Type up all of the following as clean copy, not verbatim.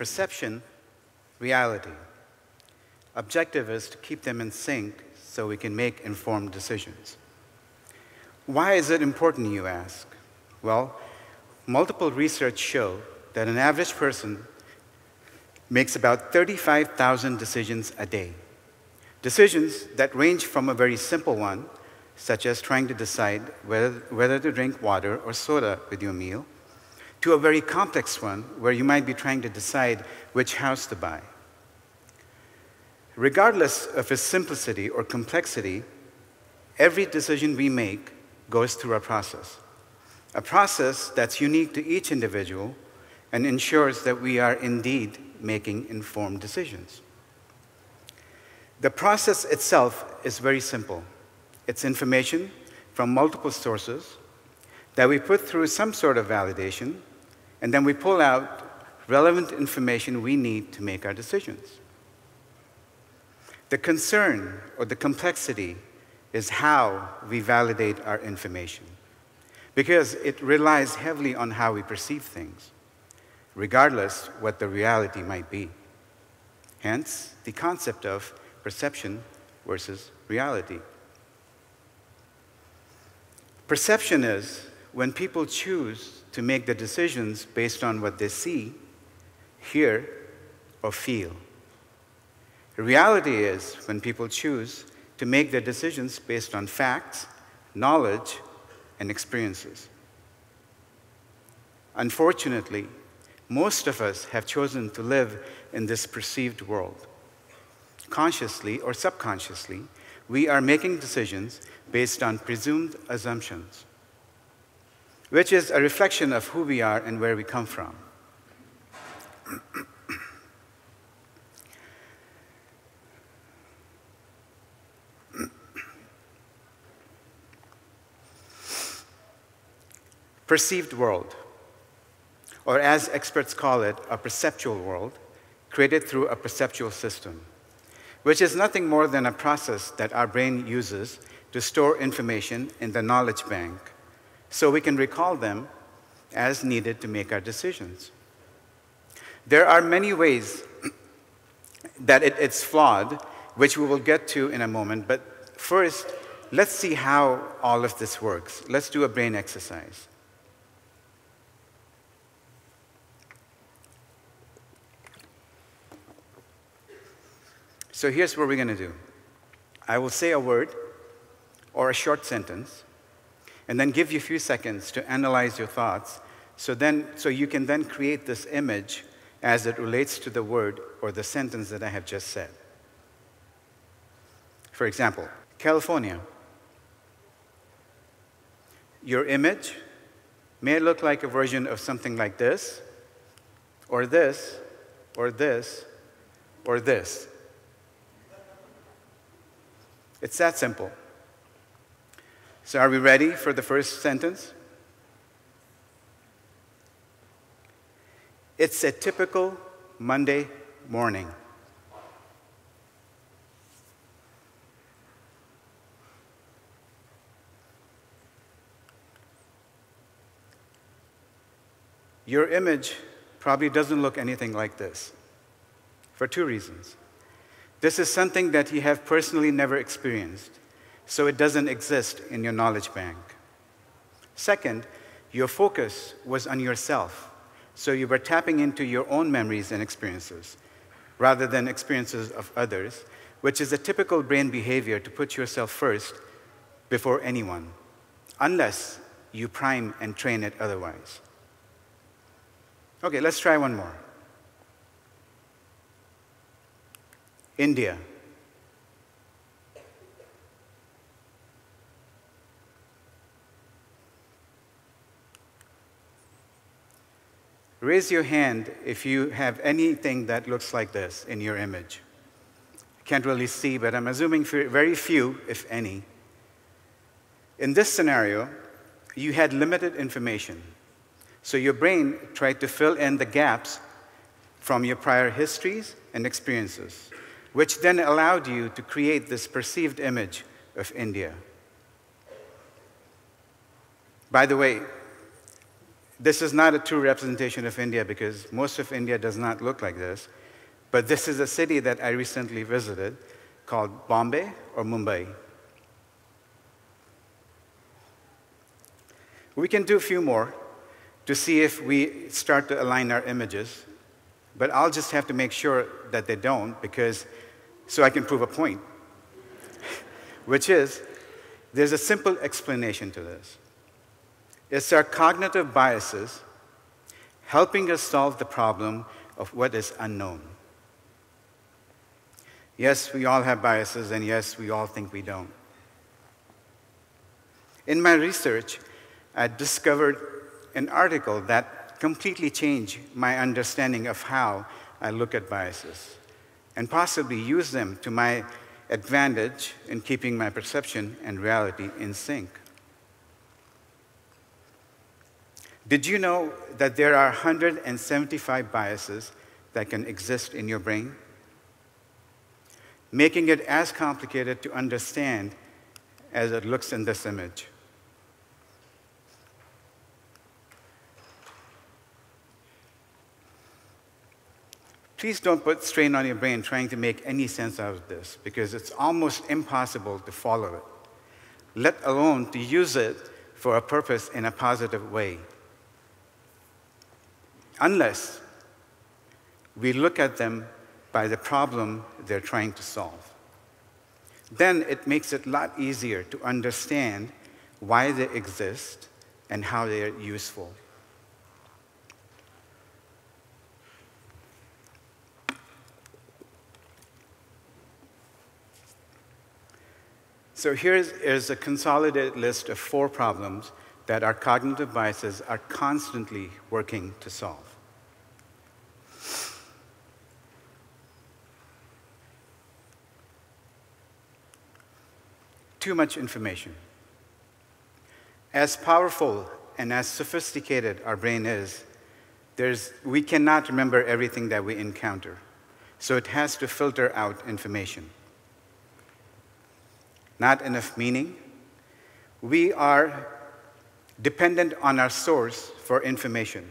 perception, reality. Objective is to keep them in sync so we can make informed decisions. Why is it important, you ask? Well, multiple research show that an average person makes about 35,000 decisions a day. Decisions that range from a very simple one, such as trying to decide whether to drink water or soda with your meal, to a very complex one where you might be trying to decide which house to buy. Regardless of its simplicity or complexity, every decision we make goes through a process that's unique to each individual and ensures that we are indeed making informed decisions. The process itself is very simple. It's information from multiple sources that we put through some sort of validation, and then we pull out relevant information we need to make our decisions. The concern or the complexity is how we validate our information, because it relies heavily on how we perceive things, regardless what the reality might be. Hence, the concept of perception versus reality. Perception is when people choose to make the decisions based on what they see, hear, or feel. Reality is when people choose to make their decisions based on facts, knowledge, and experiences. Unfortunately, most of us have chosen to live in this perceived world. Consciously or subconsciously, we are making decisions based on presumed assumptions, which is a reflection of who we are and where we come from. Perceived world, or as experts call it, a perceptual world, created through a perceptual system, which is nothing more than a process that our brain uses to store information in the knowledge bank so we can recall them as needed to make our decisions. There are many ways that it's flawed, which we will get to in a moment, but first, let's see how all of this works. Let's do a brain exercise. So here's what we're going to do. I will say a word or a short sentence, and then give you a few seconds to analyze your thoughts, so you can then create this image as it relates to the word or the sentence that I have just said. For example, California. Your image may look like a version of something like this, or this, or this, or this. It's that simple. So are we ready for the first sentence? It's a typical Monday morning. Your image probably doesn't look anything like this, for two reasons. This is something that you have personally never experienced, so it doesn't exist in your knowledge bank. Second, your focus was on yourself, so you were tapping into your own memories and experiences, rather than experiences of others, which is a typical brain behavior to put yourself first before anyone, unless you prime and train it otherwise. Okay, let's try one more. India. Raise your hand if you have anything that looks like this in your image. I can't really see, but I'm assuming very few, if any. In this scenario, you had limited information, so your brain tried to fill in the gaps from your prior histories and experiences, which then allowed you to create this perceived image of India. By the way, This is not a true representation of India because most of India does not look like this, but this is a city that I recently visited called Bombay or Mumbai. We can do a few more to see if we start to align our images, but I'll just have to make sure that they don't so I can prove a point, which is there's a simple explanation to this. It's our cognitive biases helping us solve the problem of what is unknown. Yes, we all have biases, and yes, we all think we don't. In my research, I discovered an article that completely changed my understanding of how I look at biases and possibly use them to my advantage in keeping my perception and reality in sync. Did you know that there are 175 biases that can exist in your brain? Making it as complicated to understand as it looks in this image. Please don't put strain on your brain trying to make any sense out of this, because it's almost impossible to follow it, let alone to use it for a purpose in a positive way. Unless we look at them by the problem they're trying to solve. Then it makes it a lot easier to understand why they exist and how they are useful. So here is a consolidated list of 4 problems that our cognitive biases are constantly working to solve. Too much information. As powerful and as sophisticated our brain is, we cannot remember everything that we encounter. So it has to filter out information. Not enough meaning. We are dependent on our source for information.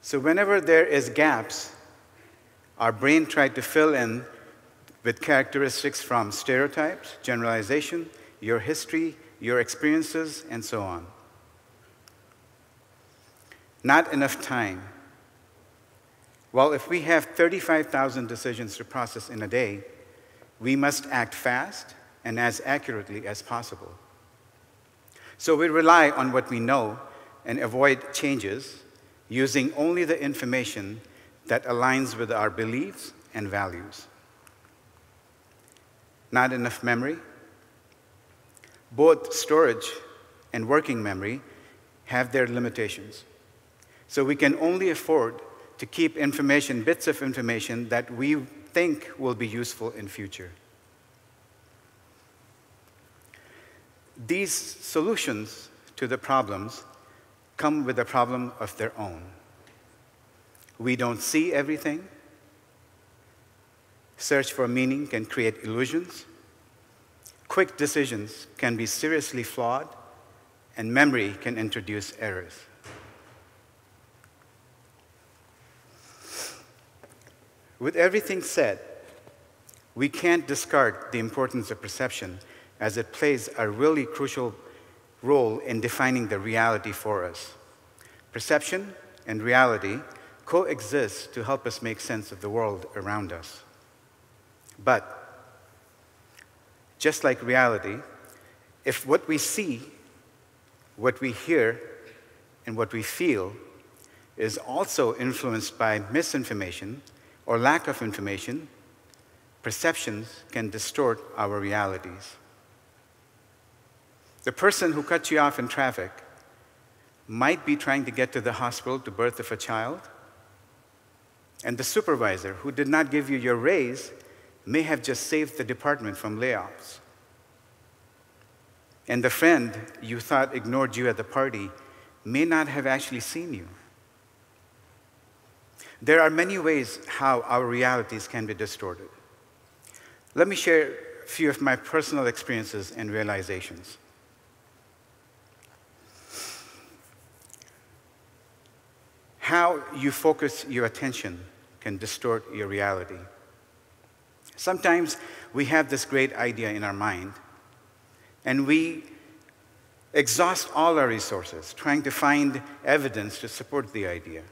So whenever there is gaps, our brain tries to fill in with characteristics from stereotypes, generalization, your history, your experiences, and so on. Not enough time. Well, if we have 35,000 decisions to process in a day, we must act fast and as accurately as possible. So we rely on what we know and avoid changes, using only the information that aligns with our beliefs and values. Not enough memory. Both storage and working memory have their limitations. So we can only afford to keep information, bits of information that we think will be useful in future. These solutions to the problems come with a problem of their own. We don't see everything. Search for meaning can create illusions. Quick decisions can be seriously flawed, and memory can introduce errors. With everything said, we can't discard the importance of perception, as it plays a really crucial role in defining the reality for us. Perception and reality coexist to help us make sense of the world around us. But, just like reality, if what we see, what we hear, and what we feel is also influenced by misinformation or lack of information, perceptions can distort our realities. The person who cut you off in traffic might be trying to get to the hospital to birth of a child, and the supervisor who did not give you your raise may have just saved the department from layoffs. And the friend you thought ignored you at the party may not have actually seen you. There are many ways how our realities can be distorted. Let me share a few of my personal experiences and realizations. how you focus your attention can distort your reality. Sometimes we have this great idea in our mind, and we exhaust all our resources trying to find evidence to support the idea.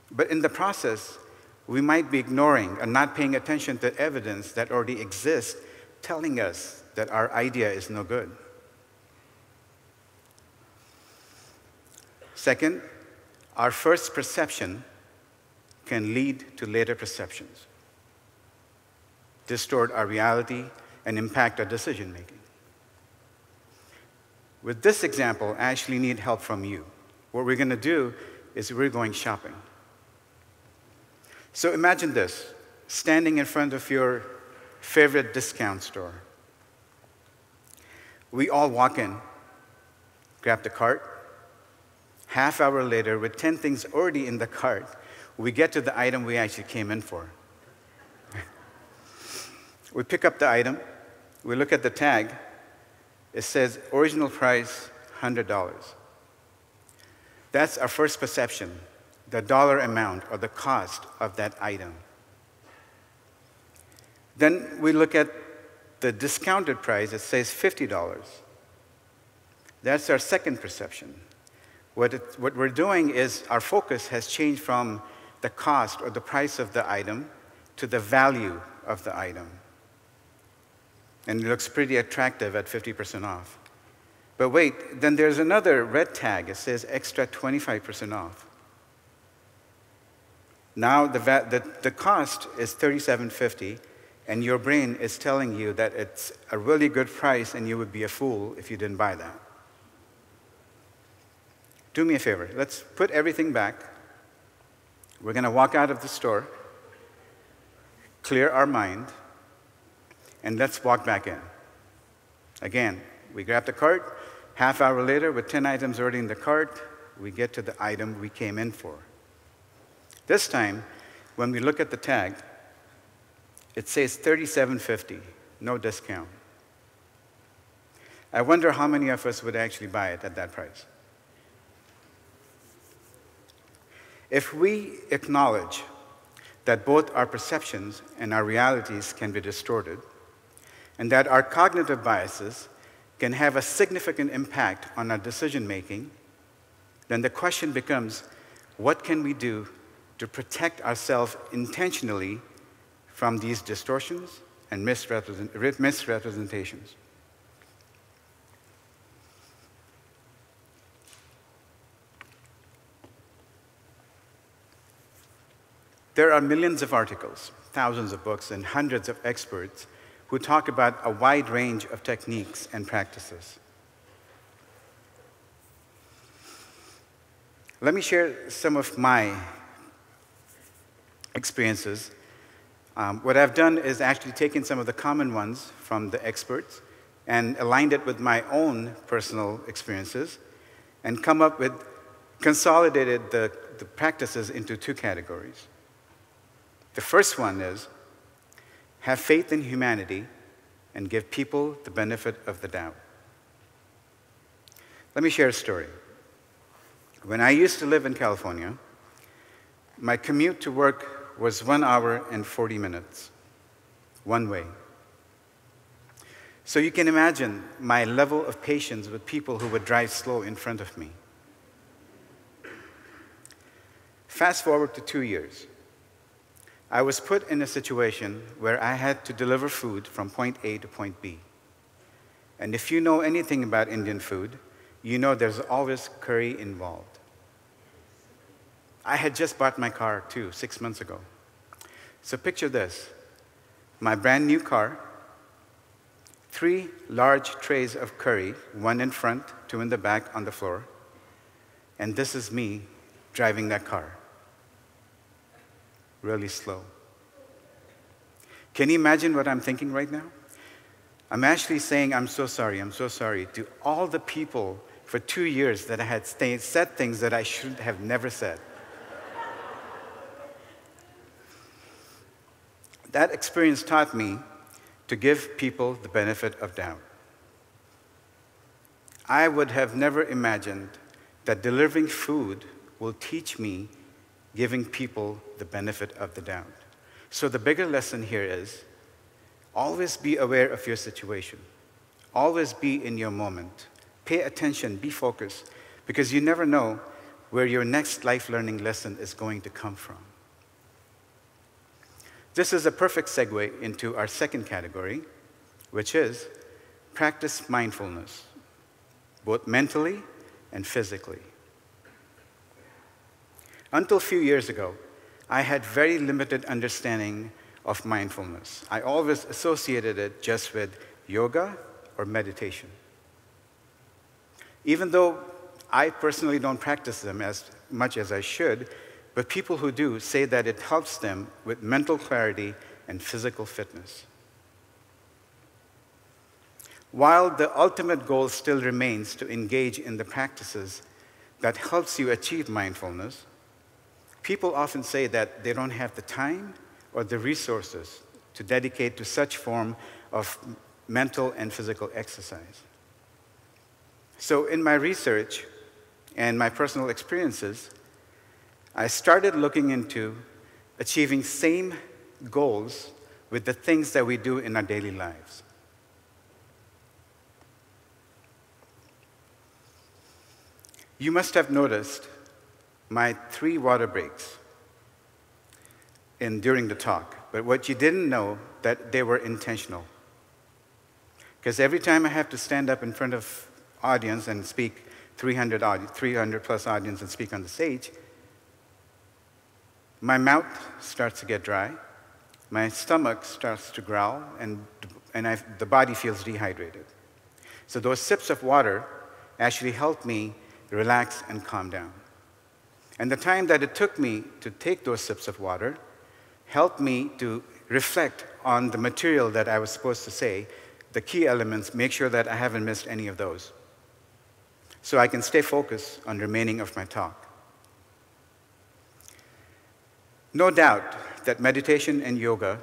But in the process, we might be ignoring and not paying attention to evidence that already exists telling us that our idea is no good. Second, our first perception can lead to later perceptions, distort our reality, and impact our decision making. With this example, I actually need help from you. What we're going to do is we're going shopping. So imagine this, standing in front of your favorite discount store. We all walk in, grab the cart. Half hour later, with 10 things already in the cart, we get to the item we actually came in for. We pick up the item, we look at the tag. It says original price, $100. That's our first perception, the dollar amount or the cost of that item. Then we look at the discounted price. It says $50. That's our second perception. What we're doing is our focus has changed from the cost or the price of the item to the value of the item. And it looks pretty attractive at 50% off. But wait, then there's another red tag. It says extra 25% off. Now the cost is $37.50, and your brain is telling you that it's a really good price and you would be a fool if you didn't buy that. Do me a favor. Let's put everything back. We're going to walk out of the store, clear our mind, and let's walk back in. Again, we grab the cart. Half hour later, with 10 items already in the cart, we get to the item we came in for. This time, when we look at the tag, it says $37.50, no discount. I wonder how many of us would actually buy it at that price. If we acknowledge that both our perceptions and our realities can be distorted, and that our cognitive biases can have a significant impact on our decision-making, then the question becomes, what can we do to protect ourselves intentionally from these distortions and misrepresentations? There are millions of articles, thousands of books, and hundreds of experts who talk about a wide range of techniques and practices. Let me share some of my experiences. What I've done is actually taken some of the common ones from the experts and aligned it with my own personal experiences and come up with, consolidated the practices into two categories. The first one is, have faith in humanity and give people the benefit of the doubt. Let me share a story. When I used to live in California, my commute to work was 1 hour and 40 minutes, one way. So you can imagine my level of patience with people who would drive slow in front of me. Fast forward to 2 years. I was put in a situation where I had to deliver food from point A to point B. And if you know anything about Indian food, you know there's always curry involved. I had just bought my car too, 6 months ago. So picture this, my brand new car, 3 large trays of curry, 1 in front, 2 in the back on the floor, and this is me driving that car. Really slow. Can you imagine what I'm thinking right now? I'm actually saying, I'm so sorry to all the people for 2 years that I had said things that I should have never said. That experience taught me to give people the benefit of doubt. I would have never imagined that delivering food will teach me giving people the benefit of the doubt. So the bigger lesson here is always be aware of your situation. Always be in your moment. Pay attention, be focused, because you never know where your next life learning lesson is going to come from. This is a perfect segue into our second category, which is practice mindfulness, both mentally and physically. Until a few years ago, I had very limited understanding of mindfulness. I always associated it just with yoga or meditation. Even though I personally don't practice them as much as I should, but people who do say that it helps them with mental clarity and physical fitness. While the ultimate goal still remains to engage in the practices that helps you achieve mindfulness, people often say that they don't have the time or the resources to dedicate to such form of mental and physical exercise. So in my research and my personal experiences, I started looking into achieving same goals with the things that we do in our daily lives. You must have noticed my 3 water breaks during the talk, but what you didn't know that they were intentional. Because every time I have to stand up in front of audience and speak 300 plus audience and speak on the stage, my mouth starts to get dry, my stomach starts to growl, and the body feels dehydrated. So those sips of water actually help me relax and calm down. And the time that it took me to take those sips of water helped me to reflect on the material that I was supposed to say, the key elements, make sure that I haven't missed any of those, so I can stay focused on the remaining of my talk. No doubt that meditation and yoga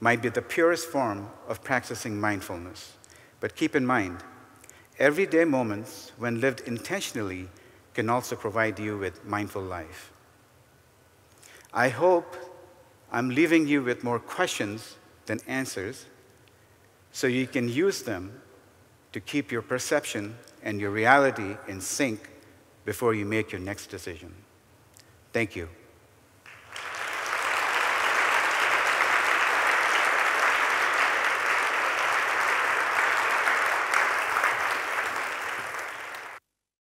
might be the purest form of practicing mindfulness, but keep in mind, everyday moments, when lived intentionally, can also provide you with mindful life. I hope I'm leaving you with more questions than answers, so you can use them to keep your perception and your reality in sync before you make your next decision. Thank you.